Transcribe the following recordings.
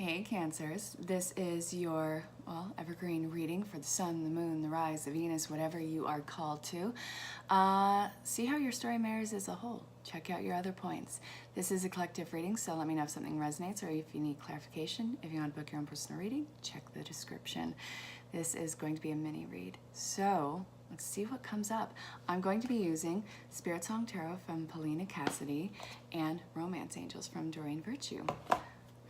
Hey Cancers, this is your, evergreen reading for the sun, the moon, the rise, the Venus, whatever you are called to. See how your story marries as a whole. Check out your other points. This is a collective reading, so let me know if something resonates or if you need clarification. If you want to book your own personal reading, check the description. This is going to be a mini read. So let's see what comes up. I'm going to be using Spirit Song Tarot from Paulina Cassidy and Romance Angels from Doreen Virtue.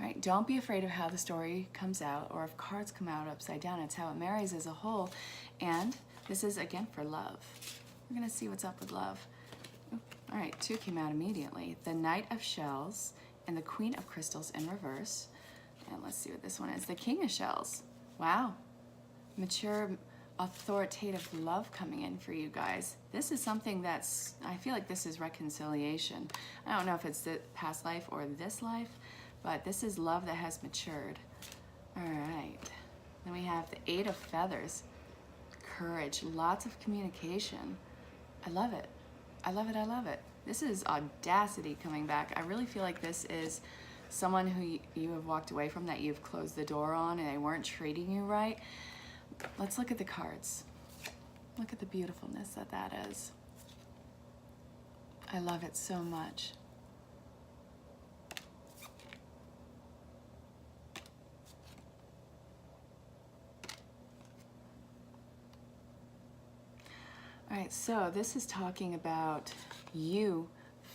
All right, don't be afraid of how the story comes out or if cards come out upside down. It's how it marries as a whole. And this is, again, for love. We're going to see what's up with love. All right, two came out immediately. The Knight of Shells and the Queen of Crystals in reverse. And let's see what this one is. The King of Shells. Wow. Mature, authoritative love coming in for you guys. This is something that's, I feel like this is reconciliation. I don't know if it's the past life or this life, but this is love that has matured. All right. Then we have the Eight of Feathers. Courage, lots of communication. I love it. I love it, I love it. This is audacity coming back. I really feel like this is someone who you have walked away from, that you've closed the door on and they weren't treating you right. Let's look at the cards. Look at the beautifulness that that is. I love it so much. All right, so this is talking about you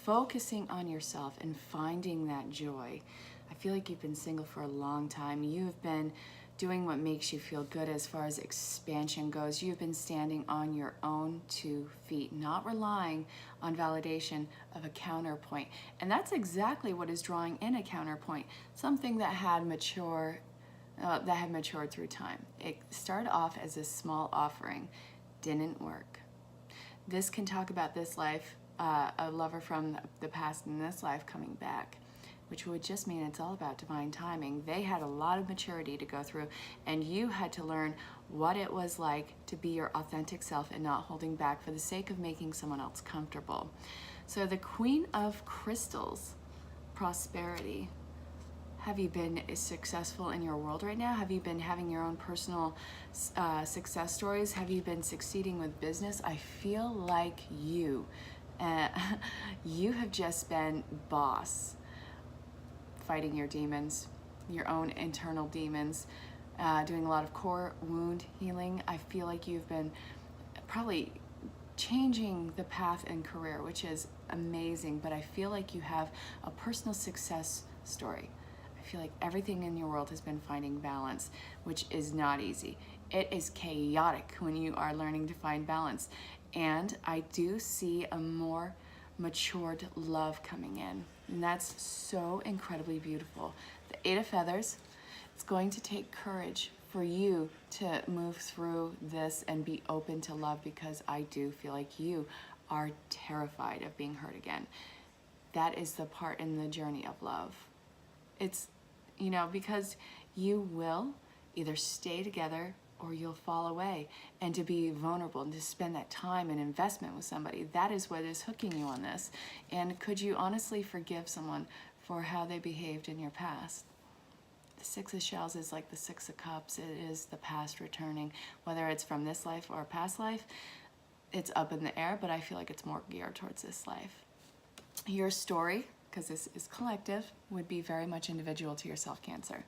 focusing on yourself and finding that joy. I feel like you've been single for a long time. You've been doing what makes you feel good as far as expansion goes. You've been standing on your own 2 feet, not relying on validation of a counterpoint. And that's exactly what is drawing in a counterpoint, something that had matured through time. It started off as a small offering, didn't work. This can talk about this life, a lover from the past in this life coming back, which would just mean it's all about divine timing. They had a lot of maturity to go through, and you had to learn what it was like to be your authentic self and not holding back for the sake of making someone else comfortable. So the Queen of Crystals, prosperity. Have you been successful in your world right now? Have you been having your own personal success stories? Have you been succeeding with business? I feel like you have just been boss, fighting your demons, your own internal demons, doing a lot of core wound healing. I feel like you've been probably changing the path and career, which is amazing, but I feel like you have a personal success story. I feel like everything in your world has been finding balance, which is not easy. It is chaotic when you are learning to find balance. And I do see a more matured love coming in. And that's so incredibly beautiful. The Eight of Feathers, it's going to take courage for you to move through this and be open to love, because I do feel like you are terrified of being hurt again. That is the part in the journey of love. It's, because you will either stay together or you'll fall away. And to be vulnerable and to spend that time and investment with somebody, that is what is hooking you on this. And could you honestly forgive someone for how they behaved in your past? The Six of Shells is like the Six of Cups. It is the past returning. Whether it's from this life or a past life, it's up in the air, but I feel like it's more geared towards this life. Your story, because this is collective, would be very much individual to yourself, Cancer.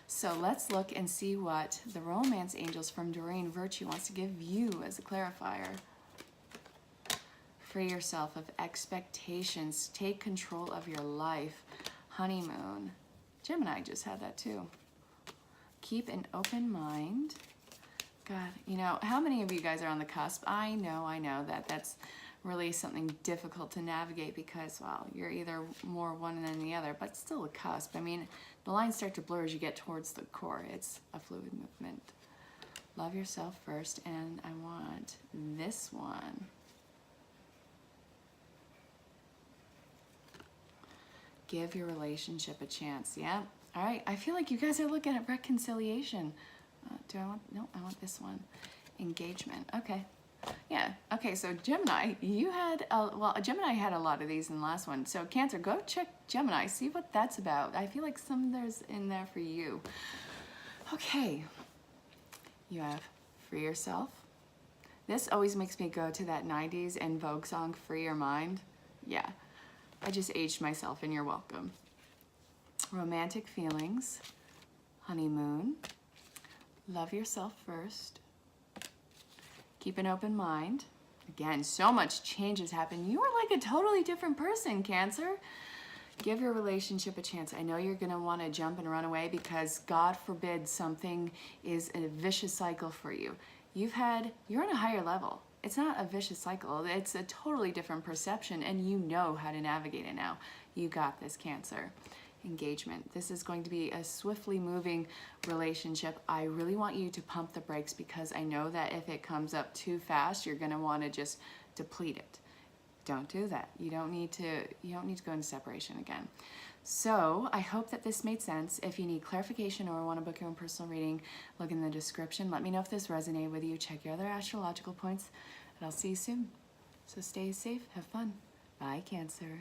So let's look and see what the Romance Angels from Doreen Virtue wants to give you as a clarifier. Free yourself of expectations. Take control of your life. Honeymoon. Gemini just had that too. Keep an open mind. God, how many of you guys are on the cusp? I know that that's really something difficult to navigate, because, well, you're either more one than the other, but still a cusp. I mean, the lines start to blur as you get towards the core. It's a fluid movement. Love yourself first, and I want this one. Give your relationship a chance. Yeah. All right. I feel like you guys are looking at reconciliation. I want this one. Engagement. Okay. Yeah, okay, so Gemini, you had, well, Gemini had a lot of these in the last one. So Cancer, go check Gemini, see what that's about. I feel like there's in there for you. Okay, you have Free Yourself. This always makes me go to that 90s En Vogue song, Free Your Mind. Yeah, I just aged myself and you're welcome. Romantic Feelings, Honeymoon, Love Yourself First, Keep an Open Mind. Again, so much change has happened. You are like a totally different person, Cancer. Give your relationship a chance. I know you're gonna wanna jump and run away because God forbid something is a vicious cycle for you. You're on a higher level. It's not a vicious cycle. It's a totally different perception and you know how to navigate it now. You got this, Cancer. Engagement. This is going to be a swiftly moving relationship. I really want you to pump the brakes because I know that if it comes up too fast, you're gonna wanna just deplete it. Don't do that. You don't need to go into separation again. So I hope that this made sense. If you need clarification or want to book your own personal reading, look in the description. Let me know if this resonated with you. Check your other astrological points, and I'll see you soon. So stay safe, have fun. Bye, Cancer.